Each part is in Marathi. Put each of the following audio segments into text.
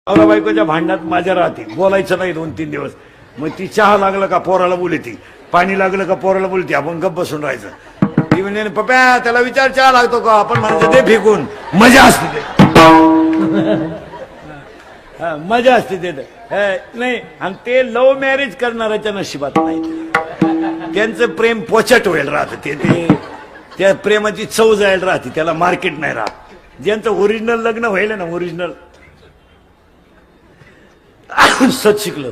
नवरा बायकोच्या भांडणात माझ्या राहते, बोलायचं नाही 2-3 दिवस. मग ती चहा लागलं का पोराला बोलती, पाणी लागलं का पोराला बोलती, आपण गप्प बसून राहायचं. ती म्हणजे पप्या त्याला विचार चहा लागतो का, आपण म्हणायचं ते फेकून. मजा असते ते, मजा असते ते नाही. आणि ते लव्ह मॅरेज करणाऱ्याच्या नशिबात नाही, त्यांचं प्रेम पोचट व्हायला राहतं. ते त्या प्रेमाची चव जायला राहते, त्याला मार्केट नाही राहत. ज्यांचं ओरिजिनल लग्न व्हायला ना, ओरिजिनल सच शिकलो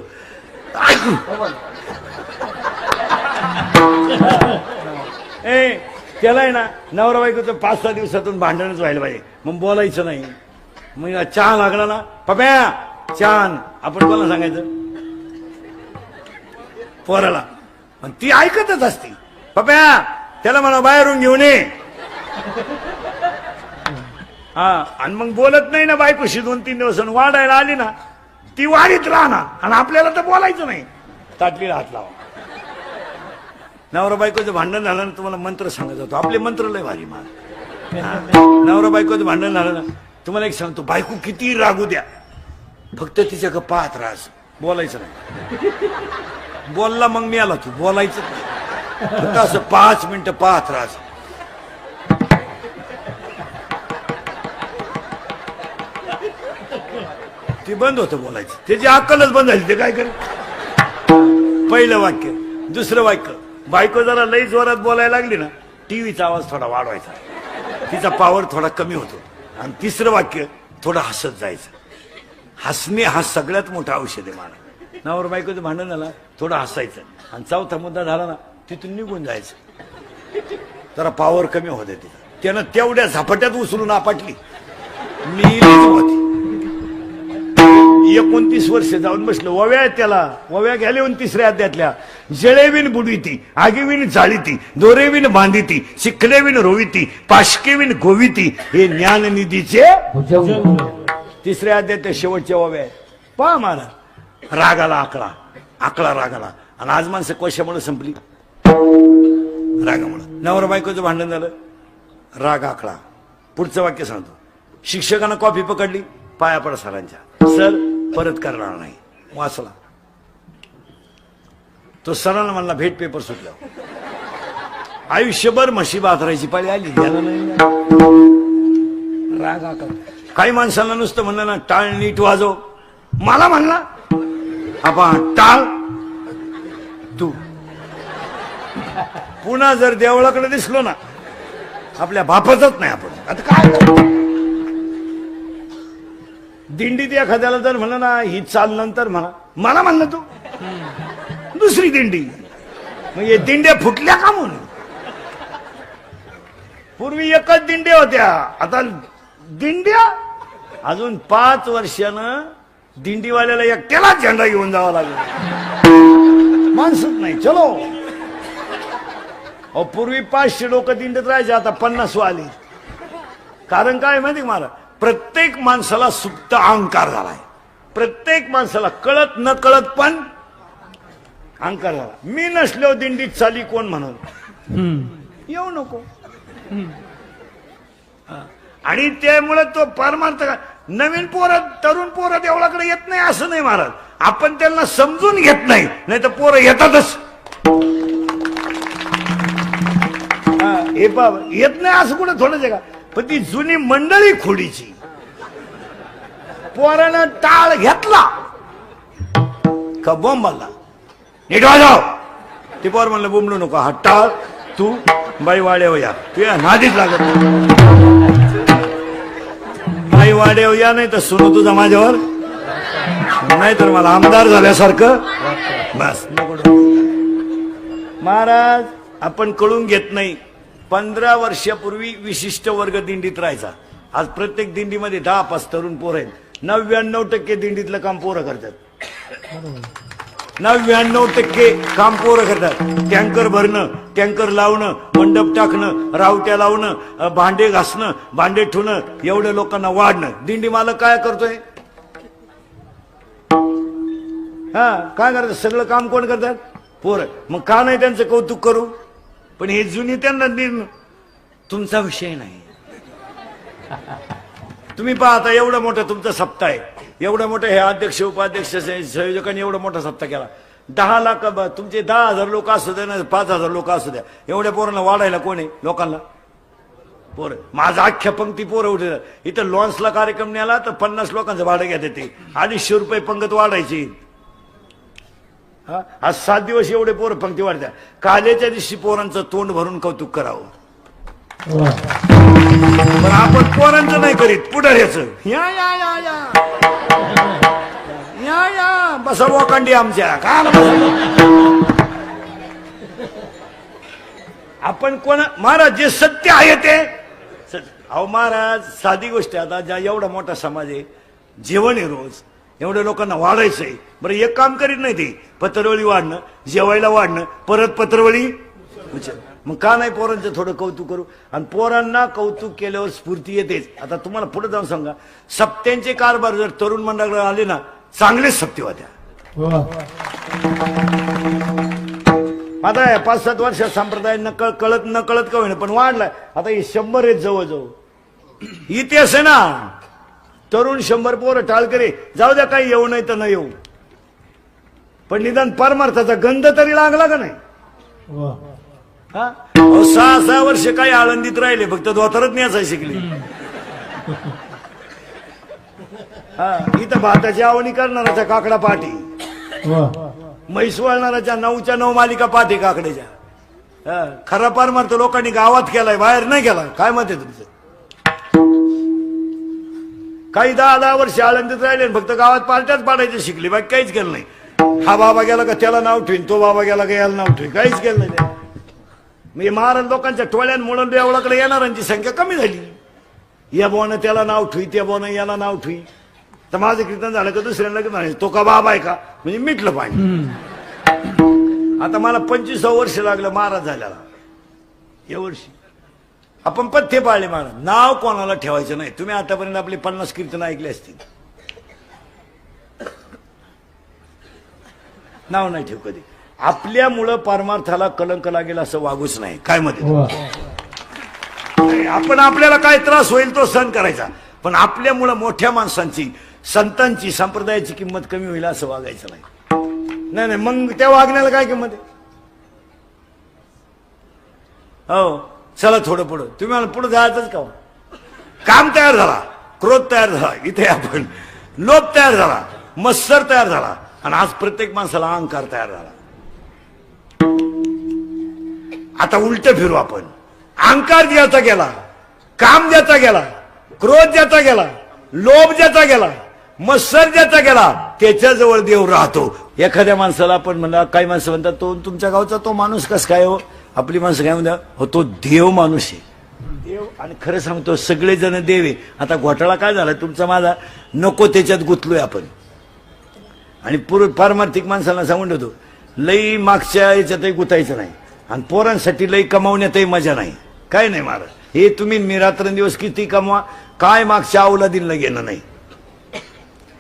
त्याला आहे ना, नवरा बायकोचं 5-6 दिवसातून भांडणच व्हायला पाहिजे. मग बोलायचं नाही. मग चहा लागला ना, पप्या छान, आपण कोणाला सांगायचं, पोराला. आणि ती ऐकतच असते, पप्या त्याला म्हणा बाहेरून घेऊन ये. हा, आणि मग बोलत नाही ना बायकोशी 2-3 दिवस. वाढायला आली ना, ती वाढीत राहणार. आणि आपल्याला तर बोलायचं नाही, ताटलीला हात लावा. नवरा बायकोचं भांडण झालं ना, तुम्हाला मंत्र सांगत जातो. आपले मंत्र लय भारी मान. नवरा बायकोचं भांडण झालं ना, तुम्हाला एक सांगतो, बायको किती रागू द्या, फक्त तिच्याकडे पाहत राहायचं, बोलायचं नाही. बोलला मग मी आला, तू बोलायचं फक्त असं 5 मिनिटं पाहत राहायचं. ते बंद होतं बोलायचं, त्याची अक्कलच बंद झाली. ते काय करे, पहिलं वाक्य, दुसरं वाक्य, बायको जरा लई जोरात बोलायला लागली ना, टीव्हीचा आवाज थोडा वाढवायचा, तिचा पॉवर थोडा कमी होतो. आणि तिसरं वाक्य, थोडं हसत जायचं. हसणे हा सगळ्यात मोठा औषध आहे माणूस. नवरा बायकोचं भांडण झालं, थोडं हसायचं. आणि चौथा मुद्दा झाला ना, तिथून निघून जायचं, जरा पॉवर कमी होते तिचा. त्यानं तेवढ्या झपाट्यात उचलून आपटली, मी 29 वर्ष जाऊन बसलो. ओव्या त्याला, ओव्या घ्याले 23ऱ्या अध्यायातल्या, जळेविन बुडविती, आगीविन जाळीती, दोरेविन बांधिती, शिखलेविन रोविती, पाशकेविन गोविती, हे ज्ञाननिधीचे 3ऱ्या अध्यायात शेवटच्या ओव्या. पहा मला, रागाला आकळा, आकळा रागाला. आणि आज माणसं कशामुळे संपली, रागामुळे. नवरा बायकोचं भांडण झालं, राग आकळा. पुढचं वाक्य सांगतो, शिक्षकांना कॉफी पकडली, पाया पडा सरांच्या, सर परत करणार नाही. वाचला तो, सरांना म्हणला भेट पेपर सुटला. आयुष्यभर म्हशी बाथरायची पाळी आली, त्याला नाही राग आकळा. काही माणसांना नुसतं म्हणलं ना, टाळ नीट वाजव, मला म्हणला आपण टाळ तू. पुन्हा जर देवळाकडे दिसलो ना, आपल्या बापाचंच नाही आपण. आता काय दिंडीत एखाद्याला जर म्हणलं ना, ही चाल नंतर म्हणा, मला म्हणलं तू दुसरी दिंडी. मग हे दिंड्या फुटल्या का म्हणून. पूर्वी एकच दिंड्या होत्या, आता दिंड्या. अजून 5 वर्षानं दिंडीवाल्याला एकट्याला झेंडा घेऊन जावा लागला, माणसंच नाही. चलो, पूर्वी 500 लोक दिंडीत राहायचे, आता 50 आली. कारण काय माहिती मला, प्रत्येक माणसाला सुप्त अहंकार झालाय. प्रत्येक माणसाला कळत न कळत पण अहंकार झाला. मी नसलो दिंडीत चाली कोण म्हणून, येऊ नको. आणि त्यामुळे तो परमार्थ, नवीन पोरं, तरुण पोरं देवळाकडे येत नाही असं नाही महाराज, आपण त्यांना समजून घेत नाही, नाही तर पोरं येतातच. हे बाबा येत नाही असं कुठं थोडंच आहे का. पण ती जुनी मंडळी खोडीची, पोरानं टाळ घेतला का बॉम्ब आला, नीट वाजव. ते पोर म्हणलं बोंबलू नको, हा टाळ तू बाई वाड्यावर या, तू नादीच लागत बाई वाड्यावर या, नाही तर सुरू तुझा माझ्यावर, नाही तर मला आमदार झाल्यासारखं बस नको. महाराज आपण कळून घेत नाही. 15 वर्षापूर्वी विशिष्ट वर्ग दिंडीत राहायचा. आज प्रत्येक दिंडीमध्ये 10-5 तरुण पोरं आहेत. 99% दिंडीतलं काम पोरं करतात. 99% काम पोरं करतात. टँकर भरणं, टँकर लावणं, मंडप टाकणं, रावट्या लावणं, भांडे घासणं, भांडे ठेवणं, एवढ्या लोकांना वाढणं. दिंडी मालक काय करतोय, हा काय करतात, सगळं काम कोण करतात, पोरं. मग का नाही त्यांचं कौतुक करू. पण हे जुनी त्यांना तुमचा विषय नाही. तुम्ही पाहता एवढं मोठं तुमचं सप्ताह आहे, एवढं मोठं हे अध्यक्ष उपाध्यक्ष संयोजकांनी एवढा मोठा सप्ताह केला. 10 लाख तुमचे 10,000 लोक असू द्या ना 5,000 लोक असू द्या, एवढ्या पोरांना वाढायला कोण आहे लोकांना? पोरं. माझा अख्ख्या पंक्ती पोरं उठे. इथं लॉन्सला कार्यक्रम न्याला तर 50 लोकांचं भाडं घेते ते, 250 रुपये पंगत वाढायची. आज 7 दिवस एवढे पोरं पंक्ती वाढत्या. कालेच्या दिवशी पोरांचं तोंड भरून कौतुक करावं, पण आपण पोरांचं नाही करीत. पुढाऱ्याचं या या या या या या बसा वोकांडी आमच्या का आपण कोण महाराज जे सत्य आहे ते. अहो महाराज साधी गोष्ट आहे. आता ज्या एवढा मोठा समाज आहे, जेवण आहे रोज, एवढ्या लोकांना वाढायचंय. बरं एक काम करीत नाही ते, पत्रवळी वाढणं, जेवायला वाढणं, परत पत्रवळी उचल. मग का नाही पोरांचं थोडं कौतुक करू? आणि पोरांना कौतुक केल्यावर स्फूर्ती येतेच. आता तुम्हाला पुढे जाऊन सांगा, सप्त्यांचे कारभार जर तरुण मंडळाकडे आले ना, चांगलेच सप्ते होत्या. आता 5-7 वर्षात संप्रदाय कळत न कळत का होईना पण वाढलाय. आता हे 100 आहेत जवळजवळ. इतिहास आहे ना, तरुण 100 पोरं टाळकरे जाऊ द्या, काही येऊ नाही तर न येऊ, पण निदान परमार्थाचा गंध तरी लागला का नाही? 6 वर्ष काही आळंदीत राहिले, फक्त धोतरच न्यायचा शिकले. इथं भाताची आवणी करणाराच्या काकडा पाठी, म्हैस वळणाराच्या 9च्या 9 मालिका पाठी काकड्याच्या. खरा परमार्थ लोकांनी गावात केलाय, बाहेर नाही केला. काय मत आहे तुमचं? काही 10 वर्ष आळंदीत राहिले, फक्त गावात पार्ट्याच पाडायचे शिकले, बाकी काहीच केलं नाही. हा बाबा गेला का त्याला नाव ठेवीन, तो बाबा गेला का याला नाव ठेवीन, काहीच केलं नाही. म्हणजे महाराज लोकांच्या टोळ्यांमुळे देवळाकडे येणाऱ्यांची संख्या कमी झाली. या बोनं त्याला नाव ठेवी, त्या बोनं याला नाव ठेवी. तर माझं कीर्तन झालं का दुसऱ्यांना की म्हणायचं तो का बाबा आहे का, म्हणजे मिटलं पाहिजे. आता मला 25 वर्ष लागलं महाराज झाल्याला. या वर्षी आपण पथ्य पाळले महाराज. नाव कोणाला ठेवायचं नाही. तुम्ही आतापर्यंत आपली 50 कीर्तन ऐकले असतील, नाव नाही ठेव कधी. आपल्यामुळं परमार्थाला कलंक लागेल असं वागूच नाही. काय मध्ये आपण आपल्याला काय त्रास होईल तो सहन करायचा, पण आपल्यामुळं मोठ्या माणसांची, संतांची, संप्रदायाची किंमत कमी होईल असं वागायचं नाही. नाही नाही, मग त्या वागण्याला काय किंमत आहे? हो चला थोडं पुढं. तुम्ही मला पुढे जायचंच का? काम तयार झाला, क्रोध तयार झाला, इथे आपण लोभ तयार झाला, मत्सर तयार झाला, आणि आज प्रत्येक माणसाला अहंकार तयार झाला. आता उलट फिरू आपण. अहंकार ज्याचा गेला, काम ज्याचा गेला, क्रोध ज्याचा गेला, लोभ ज्याचा गेला, मत्सर ज्याचा गेला, त्याच्याजवळ देव राहतो. एखाद्या माणसाला आपण म्हणा, काही माणसं म्हणतात तो तुमच्या गावचा तो माणूस कस काय हो? आपली माणसं काय म्हणतात, हो तो देव माणूस आहे. देव, आणि खरं सांगतो सगळेजण देव आहे. आता घोटाळा काय झाला तुमचा माझा, नको त्याच्यात गुंतलोय आपण. आणि पारमार्थिक माणसाला सांगून ठेवतो, लई मागच्या याच्यातही गुतायचं नाही, आणि पोरांसाठी लई कमावण्यातही मजा नाही. काय नाही महाराज, हे तुम्ही मी रात्रंदिवस किती कमवा, काय मागच्या अवलादींना घेणं नाही.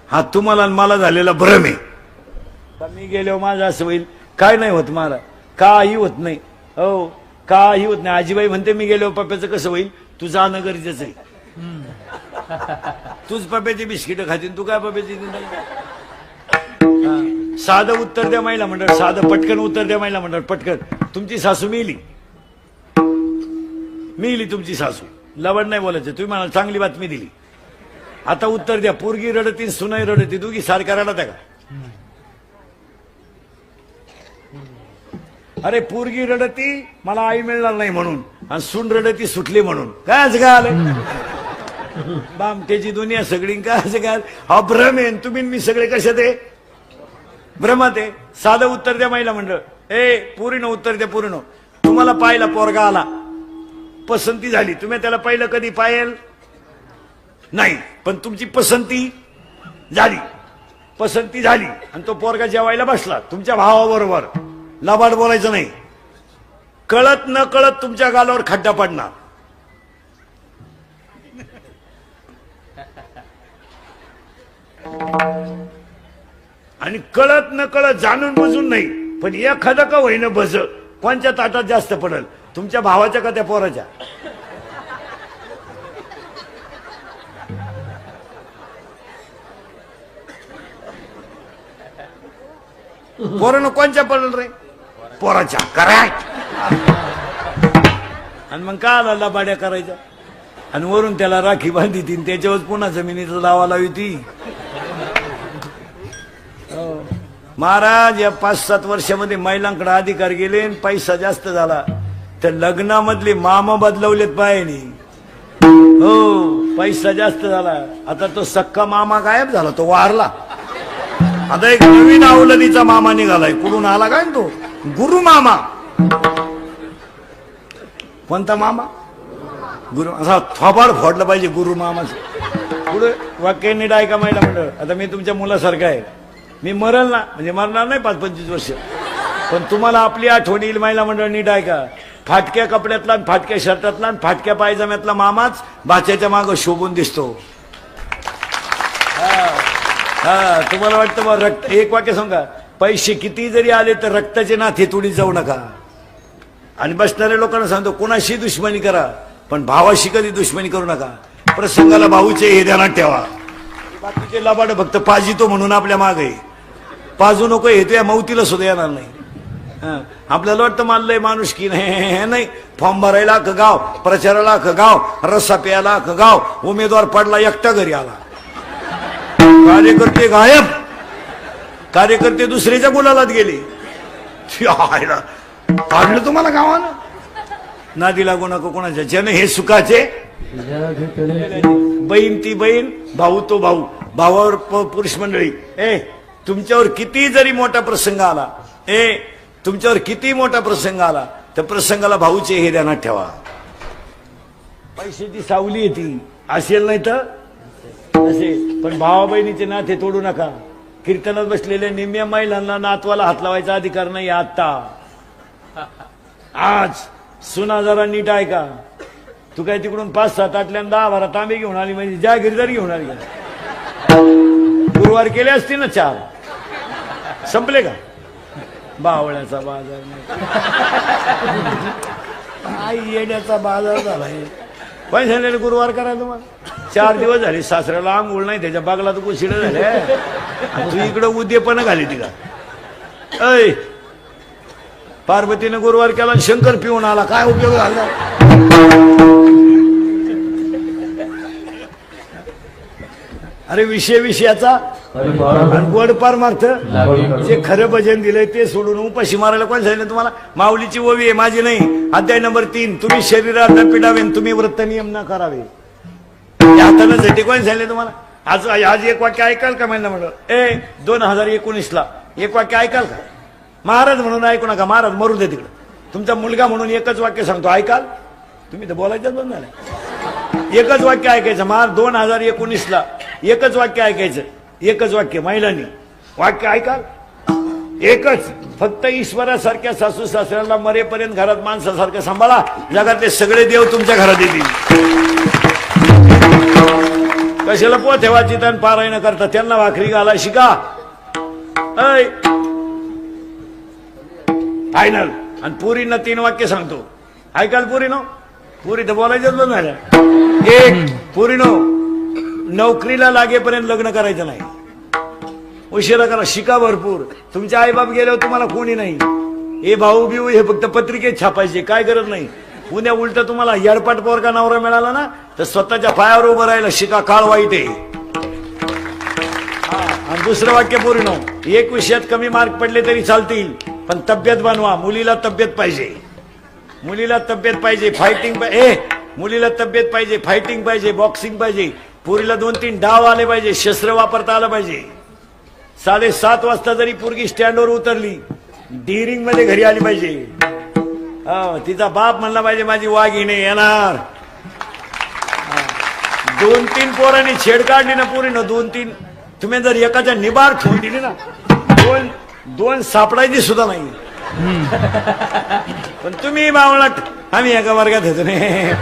हा तुम्हाला मला झालेला भ्रम आहे. मी गेलो माझं असं होईल, काय नाही होत महाराज, काही होत नाही. हो काही होत नाही. आजीबाई म्हणते मी गेलो पप्प्याचं कसं होईल, तू जाणं गरजेचं आहे. तूच पप्प्याची बिस्किटं खातील, तू काय पप्प्याची? साधं उत्तर द्या महिला मंडळ, साधं पटकन उत्तर द्या महिला मंडळ, पटकन. तुमची सासू मिली तुमची सासू, लवड नाही बोलायचं. तुम्ही मला चांगली बातमी दिली. आता उत्तर द्या. पोरगी रडती, सुनाई रडती, दोघी सारख्या रडत आहे का? अरे पोरगी रडती मला आई मिळणार नाही म्हणून, आणि सून रडती सुटली म्हणून. काय असं काय आलं? बामट्याची दुनिया सगळी. काय असं काय? हा भ्रम आहे. तुम्ही मी सगळे कशात आहे? भ्रमात आहे. साधं उत्तर द्या महिला मंडळ. पूर्ण उत्तर द्या. पूर्ण. तुम्हाला पाहिला पोरगा आला, पसंती झाली, तुम्ही त्याला पाहिलं कधी? पाहिल नाही, पण तुमची पसंती झाली. पसंती झाली आणि तो पोरगा जेवायला बसला तुमच्या भावाबरोबर. लबाड बोलायचं नाही. कळत न कळत तुमच्या गालावर खड्डा पडणार. आणि कळत न कळत, जाणून बुजून नाही, पण एखादं का होईना भज कोणच्या ताटात जास्त पडल, तुमच्या भावाच्या का त्या पोराच्या? पोरानं कोणच्या पडलं रे? पोराच्या करेक्ट. आणि मग का आला बाड्या करायच्या आणि वरून त्याला राखी बांधी ती त्याच्यावर पुन्हा जमिनीचा दावा लावी ती. महाराज या 5-7 वर्षामध्ये महिलांकडे अधिकार गेले आणि पैसा जास्त झाला तर लग्नामधले मामा बदलवलेत पायाने. हो पैसा जास्त झाला. आता तो सक्का मामा गायब झाला, तो वारला. आता एक नवीन अवलदीचा मामा निघालाय. कुठून आला काय तो? गुरु मामा. कोणता मामा? गुरु. असा थोबाड फोडलं पाहिजे गुरु मामाचं. पुढे वाक्य नीट ऐका महिला मंडळ. आता मी तुमच्या मुलासारखा आहे. मी मरल ना, म्हणजे मरणार नाही 5-25 वर्ष, पण तुम्हाला आपली आठवण येईल. महिला मंडळ नीट ऐका. फाटक्या कपड्यातला, फाटक्या शर्टातला, फाटक्या पायजम्यातला मामाच भाच्याच्या मागं शोभून दिसतो. हा तुम्हाला वाटतं मग रक्त. एक वाक्य सांगा, पैसे किती जरी आले तर रक्ताचे नाते तोडीत जाऊ नका. आणि बसणाऱ्या लोकांना सांगतो, कोणाशी दुश्मनी करा पण भावाशी कधी दुश्मनी करू नका. प्रसंगाला भाऊचे हे ध्यानात ठेवा. बाकीचे लबाड फक्त पाजितो म्हणून आपल्या मागे. पाजू नको हे तुया मौतीला सुद्धा येणार नाही. आपल्याला वाटतं मानलंय माणूस की नाही. फॉर्म भरायला अख्खं गाव, प्रचाराला अख्खं गाव, रस्सा प्यायला अख्खं गाव, उमेदवार पडला एकटा घरी आला. कार्यकर्ते गायब. कार्यकर्ते दुसऱ्याच्या गुलालात गेले. काढलं तुम्हाला गावानं. नादी लागू नको कोणाच्या. ज्याने हे सुखाचे बहीण ती बहीण, भाऊ तो भाऊ. भावावर पुरुष मंडळी. तुमच्यावर किती जरी मोठा प्रसंग आला, तुमच्यावर किती मोठा प्रसंग आला तर प्रसंगाला भाऊचे हे ध्यानात ठेवा. पैशाची सावली येते असेल नाही तर असे, पण भावा बहिणीचे नाते तोडू नका. कीर्तनात बसलेल्या निम्म्या महिलांना नातवाला हात लावायचा अधिकार नाही. आता आज सुना जरा नीट ऐका. तू काय तिकडून 5-7 आटल्यान 10-12 तांबे घेऊन आली म्हणजे ज्या गिरदारी घेऊन आली. गुरुवार केले असते ना 4, संपले का? बावळ्याचा बाजार आई येण्याचा बाजार झालाय. पण सांगितलं गुरुवार करा तुम्हाला. 4 दिवस झाले सासऱ्याला आंघोळ नाही, त्याच्या बागला तर कुशिड झाले. तू इकडं उद्यपणा घाली ती का? ऐ पार्वतीने गुरुवार केला, शंकर पिऊन आला, काय उपयोग झाला? अरे विषयाचा गोड पार मार्थ. जे खरं भजन दिलंय ते सोडून उपाशी मारायला कोण सांगितलं तुम्हाला? माऊलीची ओवी आहे, माझी नाही. अध्याय नंबर 3, तुम्ही शरीरात न पिडावे, तुम्ही व्रत नियम न करावे. हातानं झटे कोण सांगितले तुम्हाला? आज एक वाक्य ऐकाल का महिना म्हणलं? 2019ला एक वाक्य ऐकाल का? महाराज म्हणून ऐकू नका. महाराज मरू दे तिकडं. तुमचा मुलगा म्हणून एकच वाक्य सांगतो, ऐकाल? तुम्ही तर बोलायचं बंद झालं. एकच वाक्य ऐकायचं. महाराज 2019ला एकच वाक्य ऐकायचं. एकच वाक्य महिलांनी. वाक्य ऐकाल? एकच. फक्त ईश्वरासारख्या सासू सासऱ्याला मरेपर्यंत घरात माणसासारखं सांभाळा. जगातले सगळे देव तुमच्या घरात येतील. कशाला पोथेवाची तन पारायण करता? त्यांना भाकरी घाला शिका. फायनल. आणि पुरीनं 3 वाक्य सांगतो, ऐकाल? पुरीनो, पुरी तर बोलायचं बंद झालं. एक, पुरीनो नोकरीला लागेपर्यंत लग्न करायचं नाही. उशिरा करा. शिका भरपूर. तुमचे आईबाप गेल्यावर तुम्हाला कोणी नाही. हे भाऊ बिऊ हे फक्त पत्रिकेत छापायचे, काय गरज नाही. उद्या उलट तुम्हाला येडपाट पोरका नवरा मिळाला ना तर स्वतःच्या पायावर उभं राहायला शिका. काळ वाईट आहे. आणि दुसरं वाक्य पुरीनो, एक विषयात कमी मार्क पडले तरी चालतील पण तब्येत बनवा. मुलीला तब्येत पाहिजे. मुलीला तब्येत पाहिजे. फायटिंग मुलीला तब्येत पाहिजे, फायटिंग पाहिजे, बॉक्सिंग पाहिजे. पुरीला 2-3 डाव आले पाहिजे, शस्त्र वापरता आलं पाहिजे. 7:30 वाजता जरी पोरगी स्टँडवर उतरली, डिरिंग मध्ये घरी आली पाहिजे. तिचा बाप म्हणला पाहिजे माझी वाघिणी येणार. 2-3 पोरांनी छेड काढली ना पुरीनं, 2-3. तुम्ही जर एकाच्या निबार ठेवून दिली ना, 2 सापडायची सुद्धा नाही. पण तुम्ही बावळट, आम्ही एका वर्गात येतो नाही.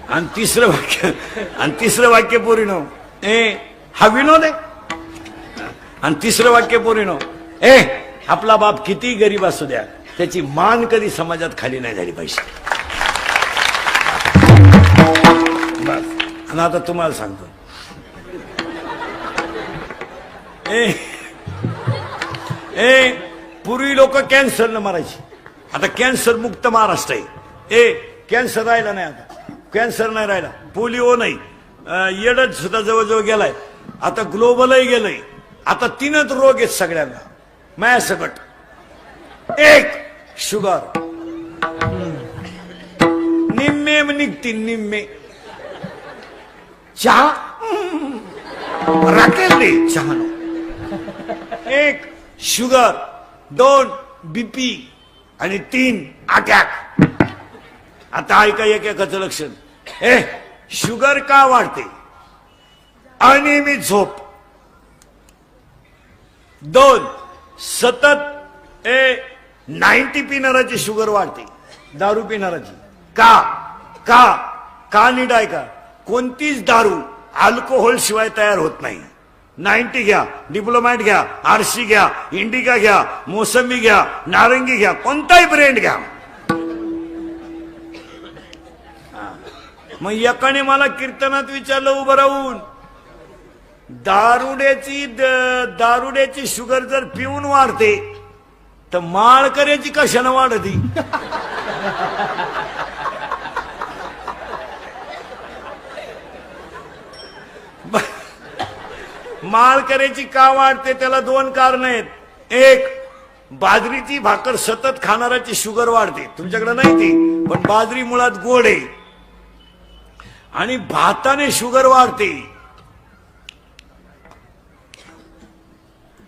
आणि तिसरं वाक्य पोरीनो, हा विनोद आहे. आणि तिसरं वाक्य पोरीनो, आपला बाप किती गरीब असू द्या, त्याची मान कधी समाजात खाली नाही झाली पाहिजे. बस. आणि आता तुम्हाला सांगतो, ए ए पूर्वी लोक कॅन्सरनं मारायची, आता कॅन्सर मुक्त महाराष्ट्र आहे. कॅन्सर राहिला नाही, आता कॅन्सर नाही राहिला, पोलिओ नाही, येडच सुद्धा जवळजवळ गेलाय, आता ग्लोबलही गेलंय. आता 3च रोग आहेत सगळ्यांना माझ्यासकट. एक शुगर, निम्मे निघतील निम्मे. चहा राखेल रे चहा. एक शुगर, 2 बीपी आणि 3 अटॅक. आता ऐका एकेकाचं लक्षण. शुगर का वाढते? अनियमित झोप. 2 सतत 90 पिणाराची शुगर वाढते, दारू पिणाराची. का का का नीट ऐका, कोणतीच दारू अल्कोहोल शिवाय तयार होत नाही. 90 घ्या, डिप्लोमॅट घ्या, आरसी घ्या, इंडिका घ्या, मोसंबी घ्या, नारंगी घ्या, कोणताही ब्रँड घ्या. मग एकाने मला कीर्तनात विचारलं उभं राहून, दारुड्याची शुगर जर पिऊन वाढते तर माळकऱ्याची कशानं वाढती? माळकऱ्याची का वाढते? त्याला 2 कारण आहेत. एक, बाजरीची भाकर सतत खाणाऱ्याची शुगर वाढते. तुमच्याकडे नाही ती, पण बाजरी मुळात गोड आहे. आणि भाताने शुगर वाढते.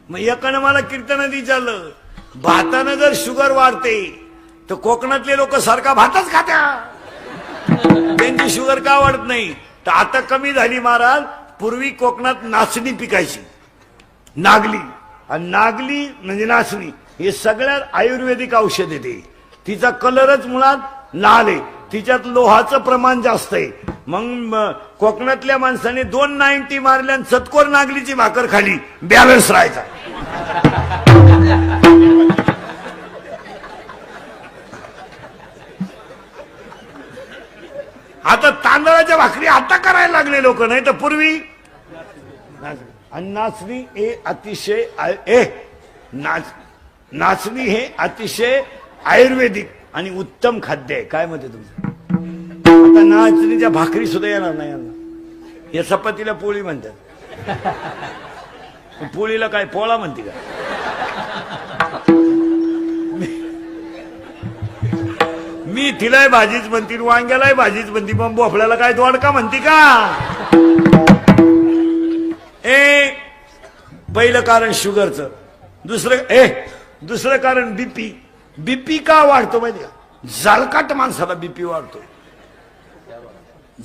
मग एकानं मला कीर्तनात विचारलं, भातानं जर शुगर वाढते तर कोकणातले लोक सारखा भातच खात्या, त्यांची शुगर का वाढत नाही? तर आता कमी झाली महाराज. पूर्वी कोकणात नाचणी पिकायची, नागली, आणि नागली म्हणजे नाचणी, हे सगळ्यात आयुर्वेदिक औषध येते. तिचा कलरच मुळात लाल आहे, तिच्यात लोहाचं प्रमाण जास्त आहे. मग कोकणातल्या माणसाने 290 मारल्या आणि चतकोर नागलीची भाकर खाली, बॅलन्स राहायचा. आता तांदळाच्या भाकरी आता करायला लागले लोक, नाही तर पूर्वी. नाचणी अतिशय नाचणी हे अतिशय आयुर्वेदिक आणि उत्तम खाद्य आहे. काय म्हणते तुमचं? आता नाचणीच्या भाकरी सुद्धा येणार नाही यांना. या चपातीला पोळी म्हणतात, पोळीला काय पोळा म्हणते का? मी तिलाही भाजीच म्हणती, वांग्यालाही भाजीच म्हणती, मग भोपळ्याला काय दोडका म्हणती का? पहिलं कारण शुगरचं. दुसरं कारण बीपी. बीपी का वाढतो माहिती का? जळकाट माणसाला बीपी वाढतो,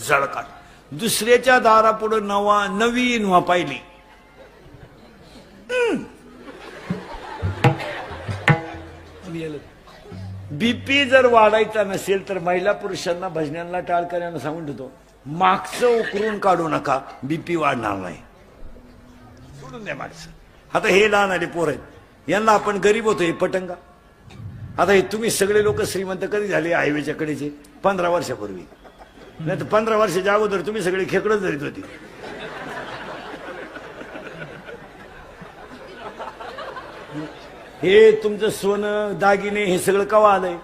जळकाट. दुसऱ्याच्या दारापुढे नवीन व्हा पाहिली, बीपी जर वाढायचा नसेल तर महिला पुरुषांना भजनांना टाळकऱ्यांना सांगून ठेवतो, मागचं उकरून काढू नका, बीपी वाढणार नाही, सोडून द्या मागचं. आता हे लहान आले पोर आहेत, यांना आपण गरीब होतो हे पटंगा. आता हे तुम्ही सगळे लोक श्रीमंत कधी झाले? हायवेच्या कडेचे 15 वर्षापूर्वी. नाही तर 15 वर्षाच्या अगोदर तुम्ही सगळे खेकडच धरीत होती. हे तुमचं सोनं दागिने हे सगळं कवा आलंय?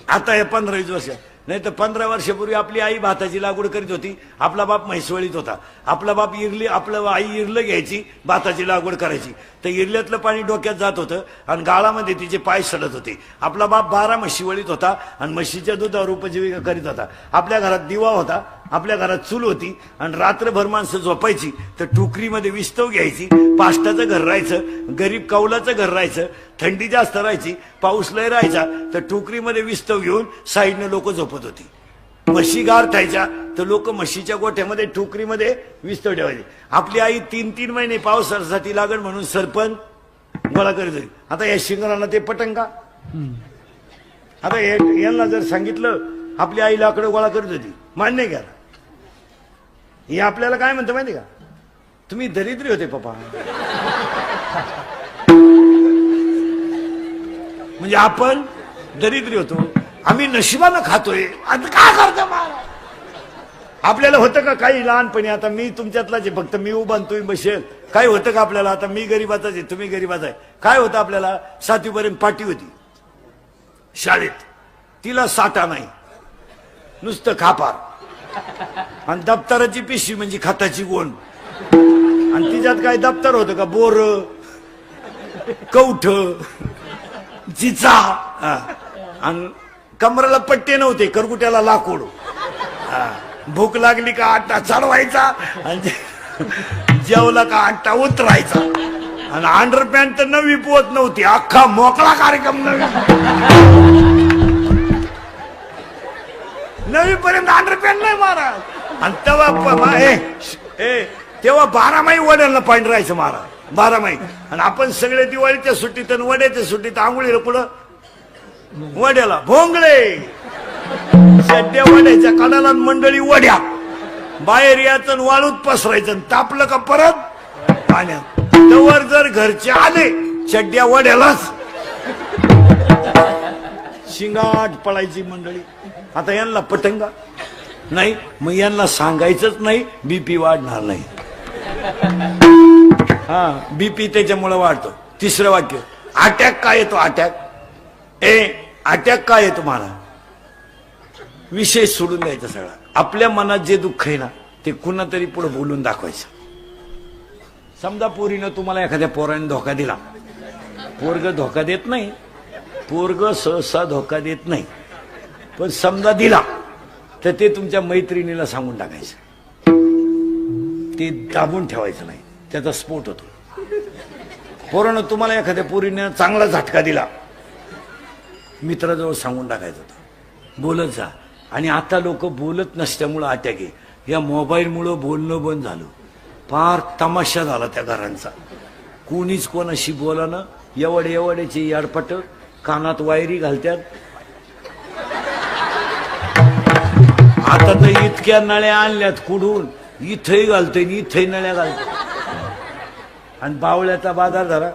आता हे 15-20 वर्ष. नाही तर 15 वर्षापूर्वी आपली आई भाताची लागवड करीत होती, आपला बाप म्हैसवळीत होता, आपला बाप आपलं आई इरलं घ्यायची, भाताची लागवड करायची. तर इरल्यातलं पाणी डोक्यात जात होतं आणि गाळामध्ये तिचे पाय सडत होते. आपला बाप 12 म्हशी वळीत होता आणि म्हशीच्या दुधावर उपजीविका करीत होता. आपल्या घरात दिवा होता, आपल्या घरात चूल होती आणि रात्रभर माणसं झोपायची तर टोकरीमध्ये विस्तव घ्यायची. पाष्टाचं घर राहायचं, गरीब कौलाचं घर राहायचं, थंडी जास्त राहायची, पाऊस लय राहायचा तर टोकरीमध्ये विस्तव घेऊन साईडने लोक झोपत होती. म्हशी गारठायच्या तर लोक म्हशीच्या गोठ्यामध्ये टोकरीमध्ये विस्तव ठेवायचे. आपली आई 3-3 महिने पावसासाठी लागण म्हणून सरपण गोळा करीत होती. आता या शिंगराला ते पटंगा. आता यांना जर सांगितलं आपली आई लाकडं गोळा करीत होती, मान्य करा. हे आपल्याला काय म्हणतं माहिती का? तुम्ही दरिद्री होते पप्पा. म्हणजे आपण दरिद्री होतो, आम्ही नशिबानं खातोय. आता काय करतो आपल्याला होतं का काही लहानपणी? आता मी तुमच्यातलाच आहे, फक्त मी उभा आणि तुम्ही बसेल. काय होतं का आपल्याला? आता मी गरीबाचाच आहे, तुम्ही गरीबाचा आहे. काय होतं आपल्याला? 7वी पर्यंत पाटी होती शाळेत, तिला साठा नाही, नुसतं खापार, आणि दप्तराची पिशवी म्हणजे खताची गोण, आणि तिच्यात काय दप्तर होतं का? बोर, कवठ, चिचा, आणि कमराला पट्टे नव्हते, करकुट्याला लाकूड. भूक लागली का आटा चढवायचा, आणि जेवला का आटा उतरायचा. आणि अंडरपॅन्ट तर नवी पोत नव्हती, अख्खा मोकळा कार्यक्रम नवी पर्यंत अंडरपॅन्ट नाही महाराज. आणि तेव्हा 12 माही वड्याला पाणी राहायचं महाराज, 12 माही. आणि आपण सगळे दिवाळीच्या सुट्टीत आणि वड्याच्या सुट्टीत आंघोळीला कुठं? वड्याला. भोंगळे सध्या वड्याच्या कडाला मंडळी वड्या, बाहेर यायचं वाळूत पसरायचं, तापलं का परत पाण्यात. तवर जर घरचे आले चड्ड्या वड्यालाच, शिंगाट पळायची मंडळी. आता यांना पटंगा नाही, मग यांना सांगायचंच नाही, बीपी वाढणार नाही. बीपी त्याच्यामुळे वाढतो. तिसरं वाक्य, अटॅक काय येतो? अटॅक काय येतो? मला विषय सोडून द्यायचा सगळा. आपल्या मनात जे दुःख आहे ना, ते कुणा तरी पुढे बोलून दाखवायचं. समजा पोरीनं तुम्हाला एखाद्या पोराने धोका दिला, पोरग धोका देत नाही, पोरग सहसा धोका देत नाही, पण समजा दिला तर ते तुमच्या मैत्रिणीला सांगून टाकायचं. ते दाबून ठेवायचं नाही, त्याचा स्फोट होतो. पोरानं तुम्हाला एखाद्या पोरीने चांगला झटका दिला, मित्राजवळ सांगून टाकायचं होतं, बोलत जा. आणि आता लोक बोलत नसल्यामुळं अटॅक आहे. या मोबाईलमुळं बोलणं बंद झालं, फार तमाशा झाला त्या घरांचा. कोणीच कोणाशी बोलानं, एवढ्याचे याडपट, कानात वायरी घालत्यात. आता तर इतक्या नळ्या आणल्यात कुडून, इथंही घालतोय इथंही नळ्या घालतोय. आणि बावळ्याचा बाजार झाला.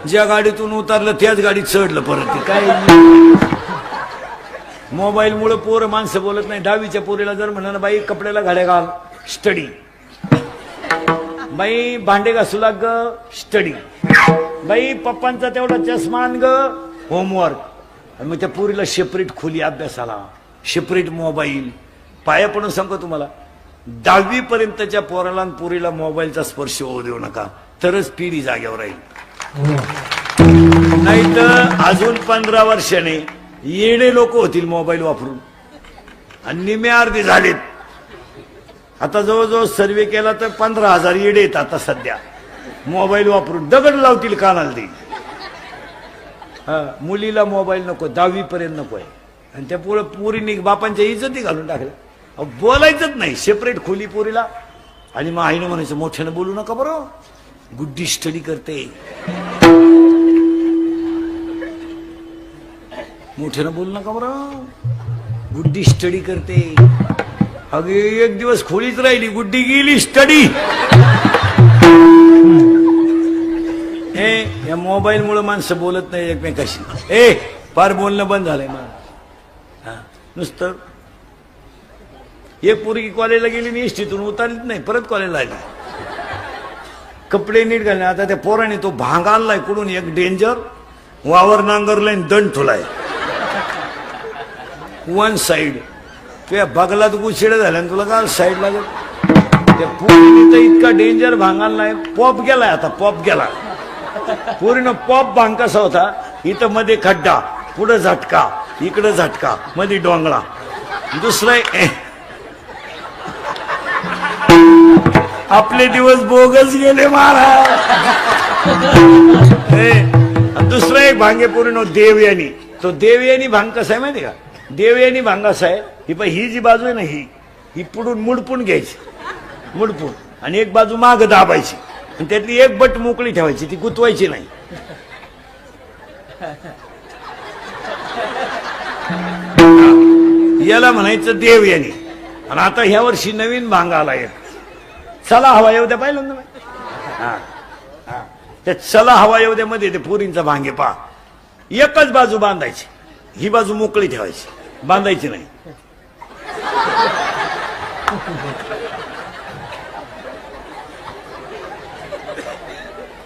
ज्या गाडीतून उतरलं त्याच गाडीत चढलं परत. काय मोबाईल मुळे पोरं माणसं बोलत नाही. 10वीच्या पोरीला जर म्हणाला बाई कपड्याला घड्या घाल, स्टडी. बाई भांडे घासू लाग, स्टडी. बाई पप्पांचा तेवढा चष्मा आण ग, होमवर्क. आणि मग त्या पोरीला सेपरेट खोली अभ्यासाला, सेपरेट मोबाईल. पाया पडून सांगतो तुम्हाला, 10वी पर्यंतच्या पोराला आणि पोरीला मोबाईलचा स्पर्श होऊ देऊ नका, तरच पिढी जागेवर राहील. नाही तर अजून 15 वर्षाने येणे लोक होतील मोबाईल वापरून, आणि निम्मे अर्धे झालेत. आता जवळजवळ सर्वे केला तर 15,000 येडे येतात आता सध्या मोबाईल वापरून. दगड लावतील कानाला ते. मुलीला मोबाईल नको, 10वी पर्यंत नको आहे. आणि त्या पोरीने बापांच्या इज्जती घालून टाकल्या. बोलायचंच नाही, सेपरेट खोली पोरीला. आणि मग आईनं म्हणायचं मोठ्यानं बोलू नका बरं, गुड्डी स्टडी करते. मोठ्यानं बोलू नका बरं, गुड्डी स्टडी करते. अगे एक दिवस खोलीच राहिली, गुड्डी गेली स्टडी. या मोबाईल मुळे माणसं बोलत नाही एकमेकाशी. फार बोलणं बंद झालंय मला. नुसतं एक पोरगी कॉलेजला गेली आणि एसटीतून उतरलीच नाही, परत कॉलेजला आली. कपडे नीट घालणे. आता त्या पोराने तो भांग आणलाय कुठून, एक डेंजर वावर नांगरलाय, दंड ठुलाय वन साइड. तुझ्या बगलात गुशिड झाल्या तुला का साईड लागेल. त्या पोरीने तर इतका डेंजर भांग आणलाय, पॉप गेलाय. आता पॉप गेला. पोरीनं पॉप भांग कसा होता, इथं मध्ये खड्डा, पुढं झटका, इकडं झटका, मध्ये डोंगळा. दुसरा आपले दिवस बोगस गेले महाराज. दुसरा एक भांगे पूर्ण देवयानी. तो देवयानी भांग कसा आहे माहिती का? देवयानी भांग असा आहे, ही जी बाजू आहे ना, ही पुढून मुडपून घ्यायची, मुडपून, आणि एक बाजू माग दाबायची, आणि त्यातली एक बट मोकळी ठेवायची, ती गुतवायची नाही. याला म्हणायचं देवयानी. आणि आता ह्या वर्षी नवीन भांग आलाय, चला हवा येऊ द्या. पाहिलं ना त्या चला हवा येऊ द्या मध्ये ते पोरींचा भांगे पहा, एकच बाजू बांधायची, ही बाजू मोकळी ठेवायची, बांधायची नाही.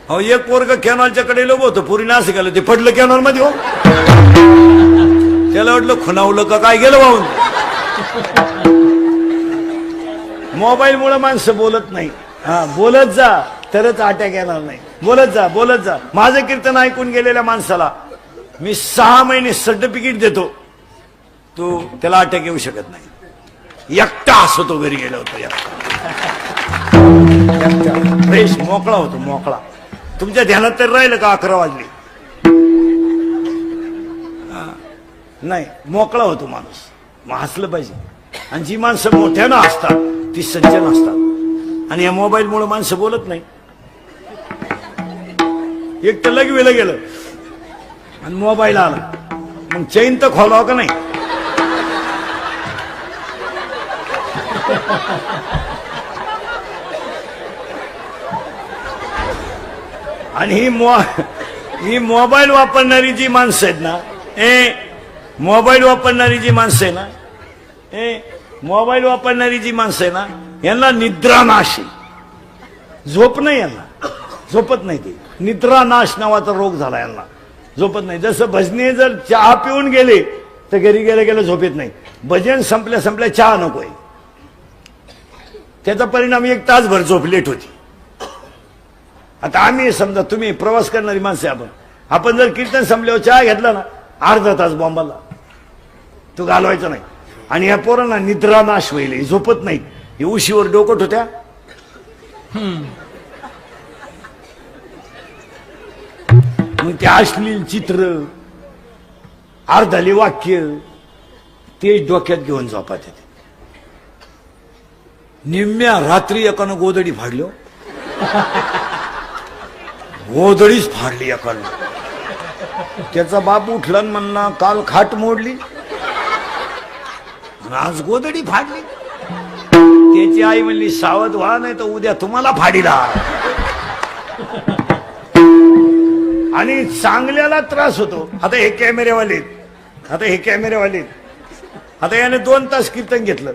अहो एक पोरग कॅनॉलच्या कडे लोक होतं, पुरी असं केलं, ते पडलं कॅनॉल मध्ये. हो त्याला वाटलं खुणावलं का काय, गेलं वाहून. मोबाईल मुळे माणसं बोलत नाही. हा, बोलत जा तरच अटॅक येणार नाही. बोलत जा बोलत जा. माझं कीर्तन ऐकून गेलेल्या माणसाला मी 6 महिने सर्टिफिकेट देतो, तो त्याला अटॅक येऊ शकत नाही. एकटा हसतो घरी गेला होता, एकटा फ्रेश मोकळा होतो, मोकळा. तुमच्या ध्यानात तर राहिलं का 11 वाजले? नाही, मोकळा होतो माणूस. मग हसलं पाहिजे. आणि जी माणसं मोठ्यानं असतात ती सज्जन असतात. आणि या मोबाईल मुळे माणसं बोलत नाही. एक तर लगवेलं गेलं आणि मोबाईल आला, मग चैन तर खोलावं का नाही? आणि ही मोबाईल वापरणारी जी माणसं आहेत ना, मोबाईल वापरणारी जी माणसं आहे ना, मोबाईल वापरणारी जी माणसं आहे ना, यांना निद्रानाश आहे. झोप नाही यांना, झोपत नाही. ते निद्रानाश नावाचा रोग झाला यांना, झोपत नाही. जसं भजने जर चहा पिऊन गेले तर घरी गेल्या गेल्या झोपेत नाही. भजन संपल्या संपल्या चहा नकोय. त्याचा परिणाम 1 तासभर झोप लेट होती. आता आम्ही समजा तुम्ही प्रवास करणारी माणसं, आपण जर कीर्तन संपल्यावर चहा घेतला ना, अर्धा तास बॉम्बाला तो घालवायचा नाही. आणि या पोरांना निद्रानाश होईल, झोपत नाही. हे उशीवर डोकट होत्या. मग ते अश्लील चित्र, अर्धाली वाक्य तेच डोक्यात घेऊन झोपात येते. निम्म्या रात्री एकानं गोदडी फाडली. गोदडीच फाडली एकानं. त्याचा बाप उठला आणि म्हणला काल खाट मोडली, आज गोदडी फाडली. त्याची आई म्हणली सावध व्हा, नाही तर उद्या तुम्हाला फाडीला. आणि चांगल्याला त्रास होतो. आता हे कॅमेरेवाले, आता याने 2 तास कीर्तन घेतलं,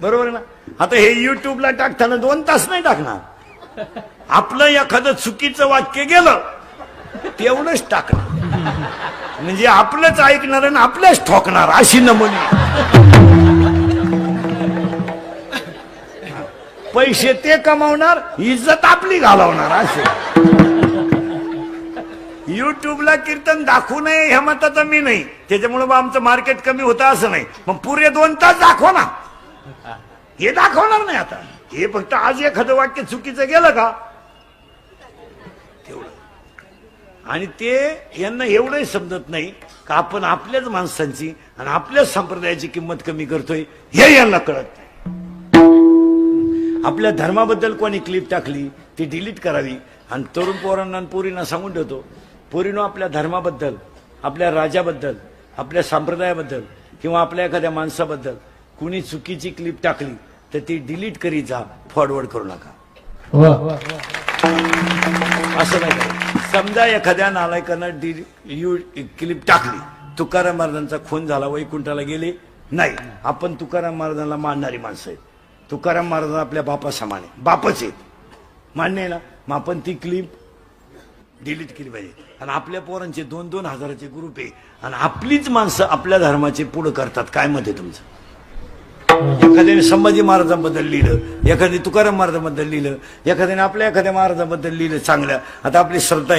बरोबर आहे ना. आता हे युट्यूबला टाकताना 2 तास नाही टाकणार. आपलं एखादं चुकीचं वाक्य गेलं तेवढंच टाकणार, म्हणजे आपलंच ऐकणार आणि आपल्याच ठोकणार, अशी नमुनी. पैसे ते कमावणार, इज्जत आपली घालवणार. असे युट्यूबला कीर्तन दाखवू नये ह्या मताचा मी नाही. त्याच्यामुळे आमचं मार्केट कमी होतं असं नाही. मग पुरे 2 तास दाखवा ना, हे दाखवणार नाही. आता हे फक्त आज एखादं वाक्य चुकीचं गेलं का तेवढं. आणि ते यांना एवढंही समजत नाही का आपण आपल्याच माणसांची आणि आपल्याच संप्रदायाची किंमत कमी करतोय, हे यांना कळत नाही. आपल्या धर्माबद्दल कोणी क्लिप टाकली ती डिलीट करावी. आणि तरुण पोरांना आणि पोरींना सांगून ठेवतो, पोरीनो आपल्या धर्माबद्दल, आपल्या राजाबद्दल, आपल्या संप्रदायाबद्दल किंवा आपल्या एखाद्या माणसाबद्दल कुणी चुकीची क्लिप टाकली तर ती डिलीट करीत जा, फॉरवर्ड करू नका. असं नाही का? समजा एखाद्या नालायकानं क्लिप टाकली, तुकाराम महाराजांचा खून झाला, वैकुंठाला गेले नाही, आपण तुकाराम महाराजांना मानणारी माणसं आहेत. तुकाराम महाराज आपल्या बापा समान आहे, बापच आहेत, मान्य आहे ना. मग आपण ती क्लिप डिलीट केली पाहिजे. आणि आपल्या पोरांचे 2-2 हजाराचे ग्रुप आहे आणि आपलीच माणसं आपल्या धर्माचे पुढे करतात. काय मत आहे तुमचं? एखाद्याने संभाजी महाराजांबद्दल लिहिलं, एखाद्याने तुकाराम महाराजांबद्दल लिहिलं, एखाद्याने आपल्या एखाद्या महाराजांबद्दल लिहिलं चांगलं. आता आपली श्रद्धा